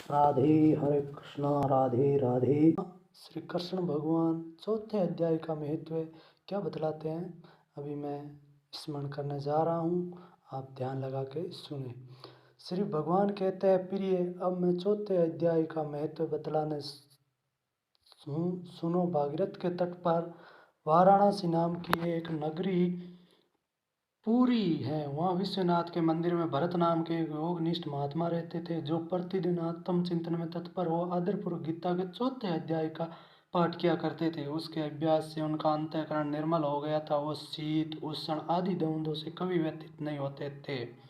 राधे हरे कृष्णा राधे राधे। श्री कृष्ण भगवान चौथे अध्याय का महत्व क्या बतलाते हैं, अभी मैं स्मरण करने जा रहा हूँ, आप ध्यान लगा के सुने। श्री भगवान कहते हैं, प्रिय अब मैं चौथे अध्याय का महत्व बतलाने सुनो। भागीरथ के तट पर वाराणसी नाम की एक नगरी पूरी है। वहाँ विश्वनाथ के मंदिर में भरत नाम के एक योगनिष्ठ महात्मा रहते थे, जो प्रतिदिन आत्म चिंतन में तत्पर हो आदरपूर्वक गीता के चौथे अध्याय का पाठ किया करते थे। उसके अभ्यास से उनका अंतःकरण निर्मल हो गया था। वो शीत उष्ण आदि द्वंद्वों से कभी व्यथित नहीं होते थे।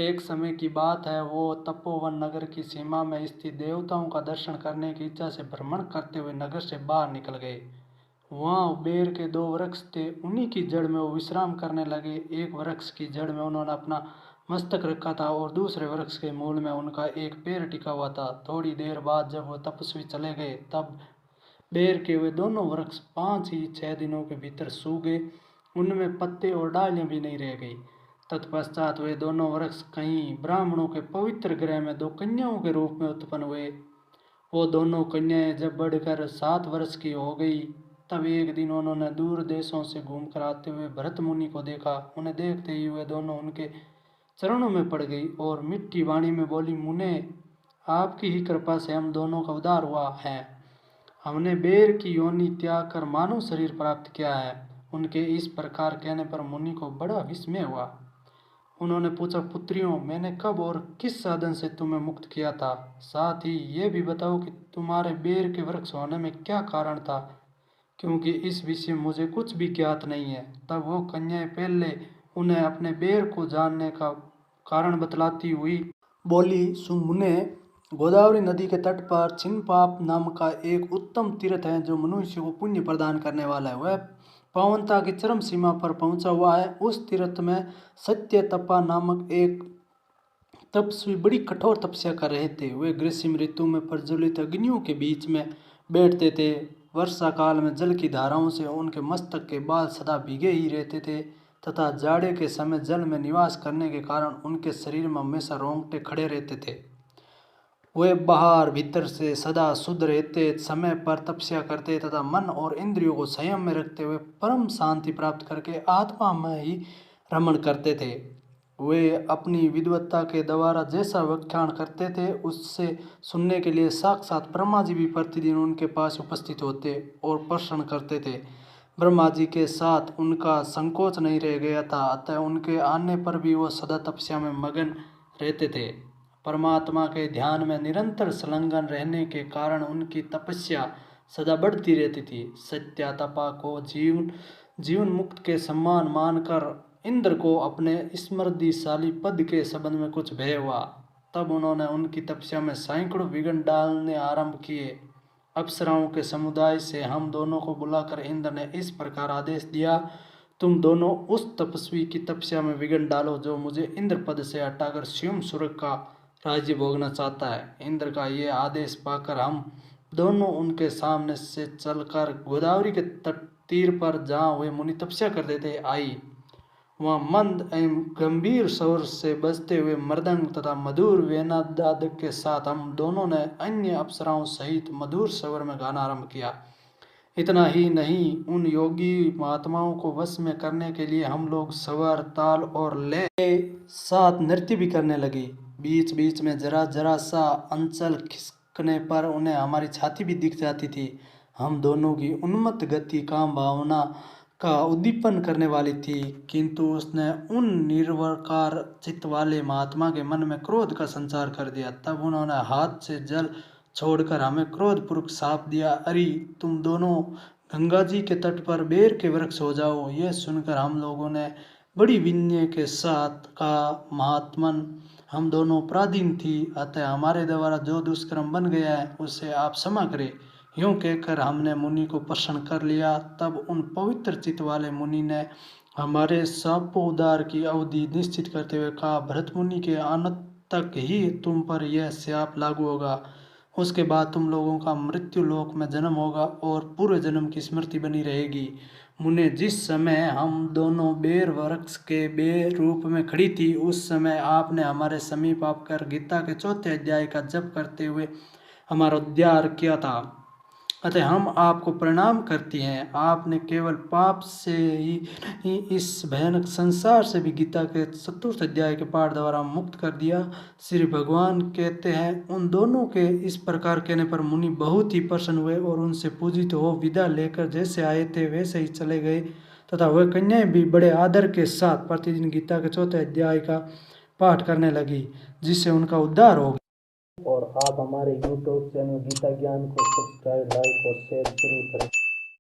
एक समय की बात है, वो तपोवन नगर की सीमा में स्थित देवताओं का दर्शन करने की इच्छा से भ्रमण करते हुए नगर से बाहर निकल गए। वहाँ बेर के दो वृक्ष थे, उन्हीं की जड़ में वो विश्राम करने लगे। एक वृक्ष की जड़ में उन्होंने अपना मस्तक रखा था और दूसरे वृक्ष के मूल में उनका एक पैर टिका हुआ था। थोड़ी देर बाद जब वह तपस्वी चले गए, तब बेर के वे दोनों वृक्ष 5 ही 6 दिनों के भीतर सूख गए। उनमें पत्ते और डालियां भी नहीं रह गई। तत्पश्चात वे दोनों वृक्ष कहीं ब्राह्मणों के पवित्र गृह में 2 कन्याओं के रूप में उत्पन्न हुए। वो दोनों कन्याएं जब बढ़कर 7 वर्ष की हो गई, तब एक दिन उन्होंने दूर देशों से घूमकर आते हुए भरत मुनि को देखा। उन्हें देखते ही वे दोनों उनके चरणों में पड़ गई और मिट्टी वाणी में बोली, मुने, आपकी ही कृपा से हम दोनों का उद्धार हुआ है। हमने बेर की योनि त्याग कर मानव शरीर प्राप्त किया है। उनके इस प्रकार कहने पर मुनि को बड़ा विस्मय हुआ। उन्होंने पूछा, पुत्रियों, मैंने कब और किस साधन से तुम्हें मुक्त किया था? साथ ही ये भी बताओ कि तुम्हारे बेर के वृक्ष होने में क्या कारण था, क्योंकि इस विषय में मुझे कुछ भी ज्ञात नहीं है। तब वो कन्याएं पहले उन्हें अपने बेर को जानने का कारण बतलाती हुई बोली, सुमुने, गोदावरी नदी के तट पर चिनपाप नाम का एक उत्तम तीर्थ है, जो मनुष्य को पुण्य प्रदान करने वाला है। वह पावनता की चरम सीमा पर पहुंचा हुआ है। उस तीर्थ में सत्य तपा नामक एक तपस्वी बड़ी कठोर तपस्या कर रहे थे। वे ग्रीष्म ऋतु में प्रज्वलित अग्नियों के बीच में बैठते थे। वर्षा काल में जल की धाराओं से उनके मस्तक के बाल सदा भीगे ही रहते थे तथा जाड़े के समय जल में निवास करने के कारण उनके शरीर में हमेशा रोंगटे खड़े रहते थे। वे बाहर भीतर से सदा शुद्ध रहते, समय पर तपस्या करते तथा मन और इंद्रियों को संयम में रखते हुए परम शांति प्राप्त करके आत्मा में ही रमण करते थे। वे अपनी विद्वत्ता के द्वारा जैसा व्याख्यान करते थे, उससे सुनने के लिए साक्षात ब्रह्मा जी भी प्रतिदिन उनके पास उपस्थित होते और प्रश्न करते थे। ब्रह्मा जी के साथ उनका संकोच नहीं रह गया था, अतः उनके आने पर भी वो सदा तपस्या में मगन रहते थे। परमात्मा के ध्यान में निरंतर संलग्न रहने के कारण उनकी तपस्या सदा बढ़ती रहती थी। सत्या तपा को जीवन मुक्त के सम्मान मानकर इंद्र को अपने स्मृतिशाली पद के संबंध में कुछ भय हुआ। तब उन्होंने उनकी तपस्या में सैकड़ों विघ्न डालने आरंभ किए। अप्सराओं के समुदाय से हम दोनों को बुलाकर इंद्र ने इस प्रकार आदेश दिया, तुम दोनों उस तपस्वी की तपस्या में विघ्न डालो जो मुझे इंद्र पद से हटाकर स्वयं स्वर्ग का राज्य भोगना चाहता है। इंद्र का ये आदेश पाकर हम दोनों उनके सामने से चलकर गोदावरी के तट तीर पर जहाँ वे मुनि तपस्या करते थे आई। वहाँ मंद एवं गंभीर स्वर से बजते हुए मृदंग तथा मधुर वेणादादक के साथ हम दोनों ने अन्य अप्सराओं सहित मधुर स्वर में गाना आरंभ किया। इतना ही नहीं, उन योगी महात्माओं को वश में करने के लिए हम लोग स्वर, ताल और लय के साथ नृत्य भी करने लगे। बीच बीच में जरा जरा सा अंचल खिसकने पर उन्हें हमारी छाती भी दिख जाती थी। हम दोनों की उन्मत्त गति काम भावना का उद्दीपन करने वाली थी, किंतु उसने उन निर्विकार चित्त वाले महात्मा के मन में क्रोध का संचार कर दिया। तब उन्होंने हाथ से जल छोड़कर हमें क्रोधपूर्वक शाप दिया, अरे तुम दोनों गंगा जी के तट पर बेर के वृक्ष हो जाओ। यह सुनकर हम लोगों ने बड़ी विनय के साथ कहा, महात्मन, हम दोनों पराधीन थी, अतः हमारे द्वारा जो दुष्कर्म बन गया है उसे आप क्षमा करें। यूं कहकर हमने मुनि को प्रसन्न कर लिया। तब उन पवित्र चित्त वाले मुनि ने हमारे शापोद्धार की अवधि निश्चित करते हुए कहा, भरत मुनि के अंत तक ही तुम पर यह शाप लागू होगा। उसके बाद तुम लोगों का मृत्यु लोक में जन्म होगा और पूर्व जन्म की स्मृति बनी रहेगी। मुने, जिस समय हम दोनों बेर वृक्ष के बेर रूप में खड़ी थी, उस समय आपने हमारे समीप आकर गीता के चौथे अध्याय का जप करते हुए हमारा उद्धार किया था। अतः हम आपको प्रणाम करती हैं। आपने केवल पाप से ही नहीं, इस भयानक संसार से भी गीता के चतुर्थ अध्याय के पाठ द्वारा मुक्त कर दिया। श्री भगवान कहते हैं, उन दोनों के इस प्रकार कहने पर मुनि बहुत ही प्रसन्न हुए और उनसे पूजित हो विदा लेकर जैसे आए थे वैसे ही चले गए, तथा वह कन्याएं भी बड़े आदर के साथ प्रतिदिन गीता के चौथे अध्याय का पाठ करने लगी, जिससे उनका उद्धार हो गया। और आप हमारे YouTube चैनल गीता ज्ञान को सब्सक्राइब, लाइक और शेयर जरूर करें।